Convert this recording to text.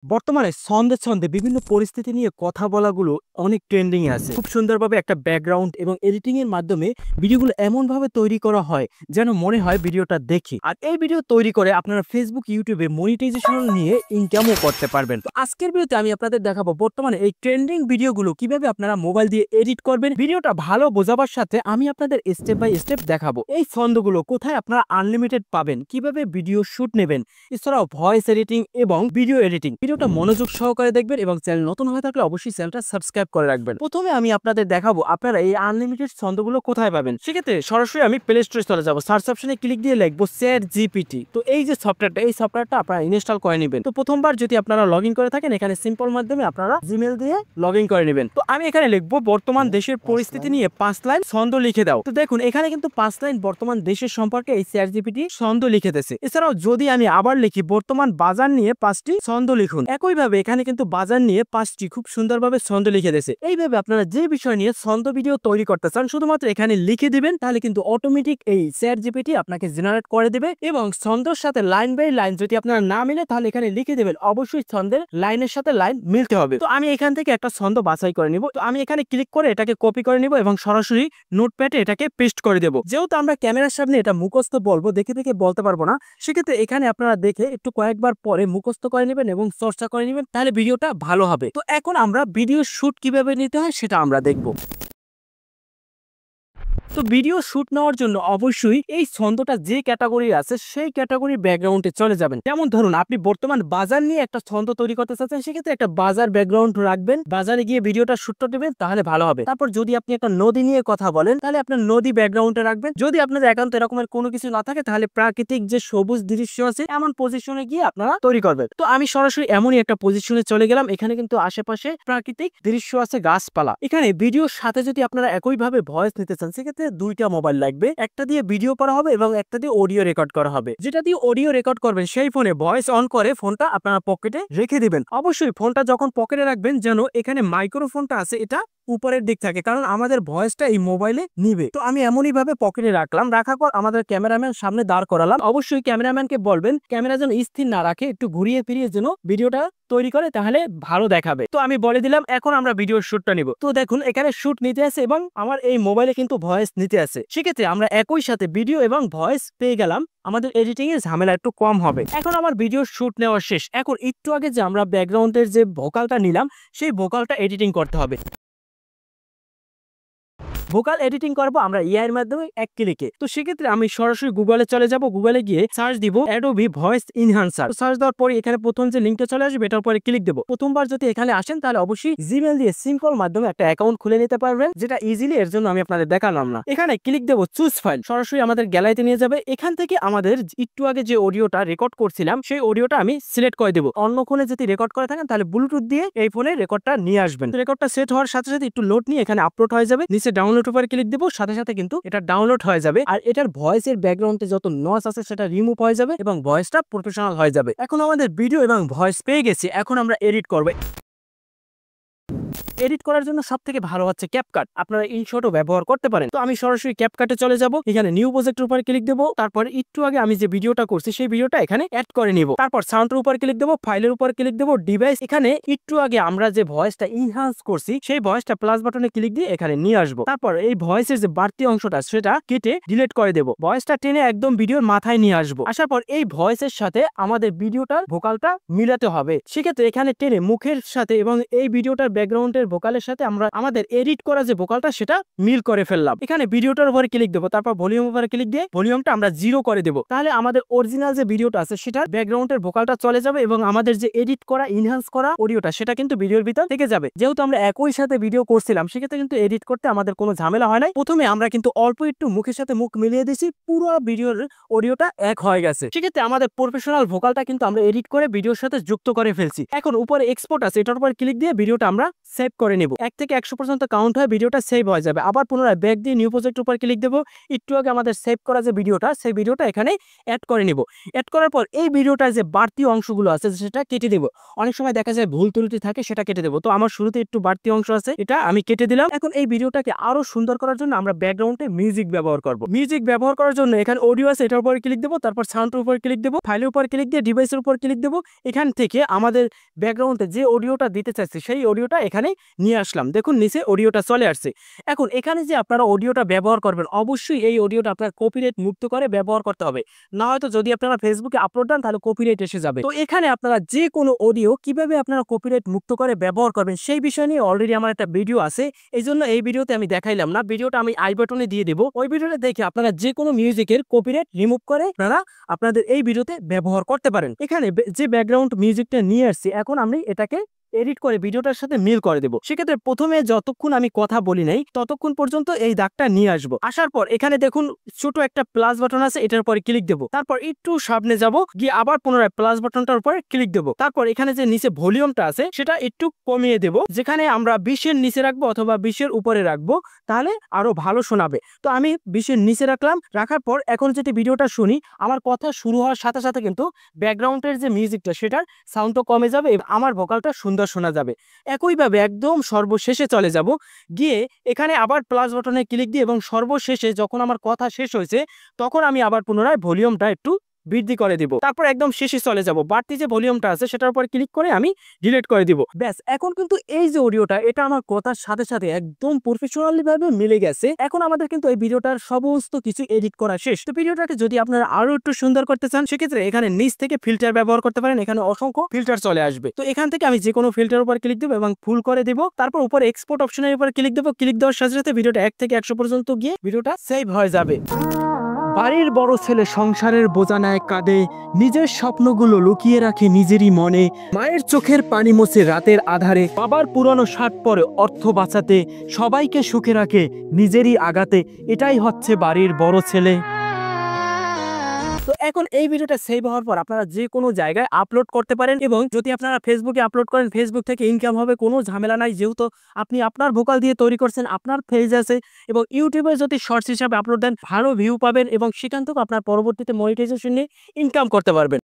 বর্তমানে ছন্দে ছন্দে বিভিন্ন পরিস্থিতি নিয়ে কথা বলাগুলো অনেক ট্রেন্ডিং এ আছে। খুব সুন্দরভাবে একটা ব্যাকগ্রাউন্ড এবং এডিটিং এর মাধ্যমে ভিডিওগুলো এমনভাবে তৈরি করা হয় যেন মনে হয় ভিডিওটা দেখি। আর এই ভিডিও তৈরি করে আপনারা ফেসবুক, ইউটিউবে মনিটাইজেশন নিয়ে ইনকামও করতে পারবেন। তো আজকের ভিডিওতে আমি আপনাদের দেখাবো বর্তমানে এই ট্রেন্ডিং ভিডিওগুলো কিভাবে আপনারা মোবাইল দিয়ে এডিট করবেন। ভিডিওটা ভালো বোঝাবার সাথে আমি আপনাদের স্টেপ বাই স্টেপ দেখাবো এই ছন্দগুলো কোথায় আপনারা আনলিমিটেড পাবেন, কিভাবে ভিডিও শুট নেবেন, এছাড়াও ভয়েস এডিটিং এবং ভিডিও এডিটিং। ভিডিওটা মনোযোগ সহকারে দেখবেন এবং চ্যানেল নতুন হয়ে থাকলে অবশ্যই চ্যানেলটা সাবস্ক্রাইব করে রাখবেন। প্রথমে আমি আপনাদের দেখাবো আপনারা এই আনলিমিটেড ছন্দগুলো কোথায় পাবেন। সেক্ষেত্রে সরাসরি আমি প্লে স্টোরে চলে যাবো, সার্চ অপশনে ক্লিক দিয়ে লিখবো চ্যাট জিপিটি। তো এই যে সফটওয়্যারটা, এই সফটওয়্যারটা আপনারা ইনস্টল করে নেবেন। তো প্রথমবার যদি আপনারা লগ ইন করে থাকেন, এখানে সিম্পল মাধ্যমে আপনারা জিমেল দিয়ে লগ ইন করে নেবেন। তো আমি এখানে লিখবো বর্তমান দেশের পরিস্থিতি নিয়ে 5 লাইন ছন্দ লিখে দাও। তো দেখুন এখানে কিন্তু 5 লাইন বর্তমান দেশের সম্পর্কে এই চ্যাট জিপিটি ছন্দ লিখে দিয়েছে। এছাড়াও যদি আমি আবার লিখি বর্তমান বাজার নিয়ে 5টি ছন্দ লিখুন, একইভাবে এখানে কিন্তু বাজার নিয়ে 5টি খুব সুন্দরভাবে ছন্দ লিখে দিয়েছে। এইভাবে আপনারা যে বিষয় নিয়ে ছন্দ ভিডিও তৈরি করতে চান শুধুমাত্র এখানে লিখে দিবেন, তাহলে কিন্তু অটোমেটিক এই চ্যাট জিপিটি আপনাকে জেনারেট করে দেবে। এবং ছন্দের সাথে লাইন বাই লাইন যদি আপনারা না মিলে তাহলে এখানে লিখে দেবেন, অবশ্যই ছন্দের লাইনের সাথে লাইন মিলতে হবে। তো আমি এখান থেকে একটা ছন্দ বাছাই করে নিব। তো আমি এখানে ক্লিক করে এটাকে কপি করে নিব এবং সরাসরি নোটপ্যাডে এটাকে পেস্ট করে দেব। যেহেতু আমরা ক্যামেরার সামনে এটা মুখস্থ বলবো, দেখে দেখে বলতে পারবো না, সেক্ষেত্রে এখানে আপনারা দেখে একটু কয়েকবার পরে মুখস্থ করে নেবেন এবং চর্চা করে নেবেন, তাহলে ভিডিওটা ভালো হবে। তো এখন আমরা ভিডিও শুট কিভাবে নিতে হয় সেটা আমরা দেখব। তো ভিডিও শুট নেওয়ার জন্য অবশ্যই এই ছন্দটা যে ক্যাটাগরি আছে সেই ক্যাটাগরির ব্যাকগ্রাউন্ডে চলে যাবেন। যেমন ধরুন আপনি বর্তমান বাজার নিয়ে একটা ছন্দ তৈরি করতে চাচ্ছেন, সেক্ষেত্রে একটা বাজার ব্যাকগ্রাউন্ড রাখবেন, বাজারে গিয়ে ভিডিওটা শুট দেবেন, তাহলে ভালো হবে। তারপর যদি আপনি একটা নদী নিয়ে কথা বলেন তাহলে আপনার নদী ব্যাকগ্রাউন্ডে রাখবেন। যদি আপনাদের একান্ত এরকমের কোনো কিছু না থাকে তাহলে প্রাকৃতিক যে সবুজ দৃশ্য আছে এমন পজিশনে গিয়ে আপনারা তৈরি করবেন। তো আমি সরাসরি এমনই একটা পজিশনে চলে গেলাম। এখানে কিন্তু আশেপাশে প্রাকৃতিক দৃশ্য আছে, গাছপালা। এখানে ভিডিওর সাথে যদি আপনারা একইভাবে ভয়েস নিতে চান সেক্ষেত্রে দুইটা মোবাইল লাগবে, একটা দিয়ে ভিডিও করা হবে এবং একটা দিয়ে অডিও রেকর্ড করা হবে। যেটা দিয়ে অডিও রেকর্ড করবেন সেই ফোনে ভয়েস অন করে ফোনটা আপনারা পকেটে রেখে দিবেন। অবশ্যই ফোনটা যখন পকেটে রাখবেন যেন এখানে মাইক্রোফোনটা আছে এটা উপরের দিক থাকে, কারণ আমাদের ভয়েসটা এই মোবাইলে নিবে। তো আমি এমনই ভাবে পকেটে রাখলাম, রাখার পর আমাদের ক্যামেরাম্যান সামনে দাঁড় করালাম। অবশ্যই ক্যামেরাম্যানকে বলবেন ক্যামেরা যেন স্থির না রাখে, একটু ঘুরিয়ে ফিরিয়ে যেন ভিডিওটা তৈরি করে, তাহলে ভালো দেখাবে। তো আমি বলে দিলাম এখন আমরা ভিডিওর শুটটা নিব। তো দেখুন এখানে শুট নিতে আছে এবং আমার এই মোবাইলে কিন্তু ভয়েস নিতে আছে। সেক্ষেত্রে আমরা একই সাথে ভিডিও এবং ভয়েস পেয়ে গেলাম, আমাদের এডিটিং এর ঝামেলা একটু কম হবে। এখন আমার ভিডিও শুট নেওয়া শেষ। এখন একটু আগে যে আমরা ব্যাকগ্রাউন্ডের যে ভোকালটা নিলাম সেই ভোকালটা এডিটিং করতে হবে। ভোকাল এডিটিং করবো আমরা এআই এর মাধ্যমে এক ক্লিকে। তো সেক্ষেত্রে আমি সরাসরি গুগলে চলে যাব, গুগলে গিয়ে সার্চ দিব অ্যাডোবি ভয়েস এনহান্সার। সার্চ দেওয়ার পরে এখানে প্রথম যে লিঙ্কটা চলে আসবে এটার পরে ক্লিক দেবো। প্রথমবার যদি এখানে আসেন তাহলে অবশ্যই জিমেল দিয়ে সিম্পল মাধ্যমে একটা অ্যাকাউন্ট খুলে নিতে পারবেন, যেটা ইজিলি, এর জন্য আমি আপনাদের দেখালাম না। এখানে ক্লিক দেবো চুজ ফাইল, সরাসরি আমাদের গ্যালারিতে নিয়ে যাবে। এখান থেকে আমাদের একটু আগে যে অডিওটা রেকর্ড করছিলাম সেই অডিওটা আমি সিলেক্ট করে দেবো। অন্য ফোনে যদি রেকর্ড করে থাকেন তাহলে ব্লুটুথ দিয়ে এই ফোনে রেকর্ডটা নিয়ে আসবেন। রেকর্ডটা সেট হওয়ার সাথে সাথে একটু লোড নিয়ে এখানে আপলোড হয়ে যাবে। নিচে ডাউনলোড উপরে ক্লিক দেবো, সাথে সাথে কিন্তু এটা ডাউনলোড হয়ে যাবে। আর এটার ভয়েসের ব্যাকগ্রাউন্ডে যত নয়েজ আছে সেটা রিমুভ হয়ে যাবে এবং ভয়েসটা প্রফেশনাল হয়ে যাবে। এখন আমাদের ভিডিও এবং ভয়েস পেয়ে গেছি, এখন আমরা এডিট করব। এডিট করার জন্য সবথেকে ভালো হচ্ছে ক্যাপকাট, আপনারা ইনশটও ব্যবহার করতে পারেন। তো আমি সরাসরি ক্যাপকাটে চলে যাব, এখানে নিউ প্রজেক্টের উপর ক্লিক দেবো। তারপর একটু আগে আমি যে ভিডিওটা করছি সেই ভিডিওটা এখানে অ্যাড করে নিব। তারপর সাউন্ডের উপর ক্লিক দেবো, ফাইলের উপর ক্লিক দেবো, ডিভাইস। এখানে একটু আগে আমরা যে ভয়েসটা ইনহ্যান্স করছি সেই ভয়েসটা প্লাস বাটনে ক্লিক দিয়ে এখানে নিয়ে আসবো। তারপর এই ভয়েসের যে বাড়তি অংশটা সেটা কেটে ডিলিট করে দেবো। ভয়েসটা টেনে একদম ভিডিওর মাথায় নিয়ে আসবো। আসার পর এই ভয়েসের সাথে আমাদের ভিডিওটার ভোকালটা মিলাতে হবে। সেক্ষেত্রে এখানে টেনে মুখের সাথে এবং এই ভিডিওটার ব্যাকগ্রাউন্ডের ভোকালের সাথে আমরা আমাদের এডিট করা যে ভোকালটা সেটা মিল করে ফেললাম। এখানে ভিডিওটার উপরে ক্লিক দেবো, তারপর ভলিউম উপরে ক্লিক দিয়ে ভলিউমটা আমরা 0 করে দেবো। তাহলে আমাদের অরিজিনাল যে ভিডিওটা আছে সেটার ব্যাকগ্রাউন্ডের ভোকালটা চলে যাবে এবং আমাদের যে এডিট করা ইনহ্যান্স করা অডিওটা সেটা কিন্তু ভিডিওর ভিতর থেকে যাবে। যেহেতু আমরা একই সাথে ভিডিও করছিলাম সেক্ষেত্রে কিন্তু এডিট করতে আমাদের কোনো ঝামেলা হয় নাই। প্রথমে আমরা কিন্তু অল্প একটু মুখের সাথে মুখ মিলিয়ে দিয়েছি, পুরো ভিডিওর অডিওটা এক হয়ে গেছে। সেক্ষেত্রে আমাদের প্রফেশনাল ভোকালটা কিন্তু আমরা এডিট করে ভিডিওর সাথে যুক্ত করে ফেলছি। এখন উপরে এক্সপোর্ট আছে, এটার উপর ক্লিক দিয়ে ভিডিওটা আমরা সেভ করে নিব। 1 থেকে 100 পর্যন্ত কাউন্ট হয় ভিডিওটা সেভ হয়ে যাবে। আবার পুনরায় ব্যাক দিয়ে নিউ প্রজেক্টের উপর ক্লিক দেব। একটু আগে আমাদের সেভ করা যে ভিডিওটা, সেই ভিডিওটা এখানে অ্যাড করে নিব। অ্যাড করার পর এই ভিডিওটার যে বাড়তি অংশগুলো আছে সেটা কেটে দেব। অনেক সময় দেখা যায় ভুল ত্রুটি থাকে, সেটা কেটে দেব। তো আমার শুরুতে একটু বাড়তি অংশ আছে, এটা আমি কেটে দিলাম। এখন এই ভিডিওটাকে আরো সুন্দর করার জন্য আমরা ব্যাকগ্রাউন্ডে মিউজিক ব্যবহার করব। মিউজিক ব্যবহার করার জন্য এখানে অডিও আছে, এটার উপর ক্লিক দেব। তারপর সাউন্ডের উপর ক্লিক দেব, ফাইলের উপর ক্লিক দিয়ে ডিভাইসের উপর ক্লিক দেব। এখান থেকে আমাদের ব্যাকগ্রাউন্ডে যে অডিওটা দিতে চাচ্ছি সেই অডিওটা এখানে নিয়ে আসলাম। দেখুন নিচে অডিওটা চলে আসছে। এখন এখানে যে আপনারা অডিওটা ব্যবহার করবেন, অবশ্যই এই অডিওটা আপনার কপিরাইট মুক্ত করে ব্যবহার করতে হবে। না হয়তো যদি আপনারা ফেসবুকে আপলোড দেন তাহলে কপিরাইট এসে যাবে। তো এখানে আপনারা যে কোনো অডিও কিভাবে আপনারা কপিরাইট মুক্ত করে ব্যবহার করবেন সেই বিষয় নিয়ে অলরেডি আমার একটা ভিডিও আছে। এই জন্য এই ভিডিওতে আমি দেখাইলাম না, ভিডিওটা আমি আই বাটনে দিয়ে দেবো। ওই ভিডিওটা দেখে আপনারা যে কোনো মিউজিকের কপিরাইট রিমুভ করে আপনারা আপনাদের এই ভিডিওতে ব্যবহার করতে পারেন। এখানে যে ব্যাকগ্রাউন্ড মিউজিকটা নিয়ে আসছি, এখন আমি এটাকে এডিট করে ভিডিওটার সাথে মিল করে দেব। সেক্ষেত্রে প্রথমে যতক্ষণ আমি কথা বলি নাই ততক্ষণ পর্যন্ত এই দাগটা নিয়ে আসবো। আসার পর এখানে দেখুন ছোট একটা প্লাস বাটন আছে, এটার উপরে ক্লিক দেব। তারপর একটু সামনে যাব, গিয়ে আবার পুনরায় প্লাস বাটনটার উপরে ক্লিক দেব। তারপর এখানে যে নিচে ভলিউমটা আছে সেটা একটু কমিয়ে দেব, যেখানে আমরা 20-এর নিচে রাখবো অথবা 20-এর উপরে রাখবো, তাহলে আরো ভালো শোনাবে। তো আমি 20-এর নিচে রাখলাম। রাখার পর এখন যদি ভিডিওটা শুনি, আমার কথা শুরু হওয়ার সাথে সাথে কিন্তু ব্যাকগ্রাউন্ডের যে মিউজিকটা সেটার সাউন্ডটা কমে যাবে, আমার ভোকালটা সুন্দর শোনা যাবে। একইভাবে একদম সর্বশেষে চলে যাব, গিয়ে এখানে আবার প্লাস বাটনে ক্লিক দিয়ে এবং সর্বশেষে যখন আমার কথা শেষ হয়েছে তখন আমি আবার পুনরায় ভলিউমটা একটু বৃদ্ধি করে দিব। তারপর একদম শেষে চলে যাব, বাড়তি যে ভলিউমটা আছে সেটার উপর ক্লিক করে আমি ডিলিট করে দিব। ব্যাস, এখন কিন্তু এই যে অডিওটা এটা আমার কথার সাথে সাথে একদম প্রফেশনালি ভাবে মিলে গেছে। এখন আমাদের কিন্তু এই ভিডিওটার সমস্ত কিছু এডিট করা শেষ। তো ভিডিওটাকে যদি আপনারা আরো একটু সুন্দর করতে চান সেক্ষেত্রে এখানে নিচ থেকে ফিল্টার ব্যবহার করতে পারেন। এখানে অসংখ্য ফিল্টার চলে আসবে। তো এখান থেকে আমি যে কোনো ফিল্টার উপর ক্লিক দেবো এবং ফুল করে দেবো। তারপর উপরে এক্সপোর্ট অপশনের উপর ক্লিক দেবো। ক্লিক দেওয়ার সাথে সাথে ভিডিওটা 1 থেকে 100 পর্যন্ত গিয়ে ভিডিওটা সেভ হয়ে যাবে। বাড়ির বড় ছেলে সংসারের বোঝা নেয় কাঁধে, নিজের স্বপ্নগুলো লুকিয়ে রাখে নিজেরই মনে, মায়ের চোখের পানি মোছে রাতের আধারে, বাবার পুরনো শার্ট পরে অর্থ বাঁচাতে, সবাইকে সুখে রাখে নিজেরই আঘাতে, এটাই হচ্ছে বাড়ির বড় ছেলে। তো এখন এই ভিডিওটা সেভ হওয়ার পর আপনারা যে কোনো জায়গায় আপলোড করতে পারেন, এবং যদি আপনারা ফেসবুকে আপলোড করেন ফেসবুক থেকে ইনকাম হবে, কোনো ঝামেলা নাই। যেহেতু আপনি আপনার ভোকাল দিয়ে তৈরি করছেন, আপনার পেজ আছে, এবং ইউটিউবে যদি শর্টস হিসাবে আপলোড দেন ভালো ভিউ পাবেন এবং সেখান থেকে আপনার পরবর্তীতে মনিটাইজেশন নিয়ে ইনকাম করতে পারবেন।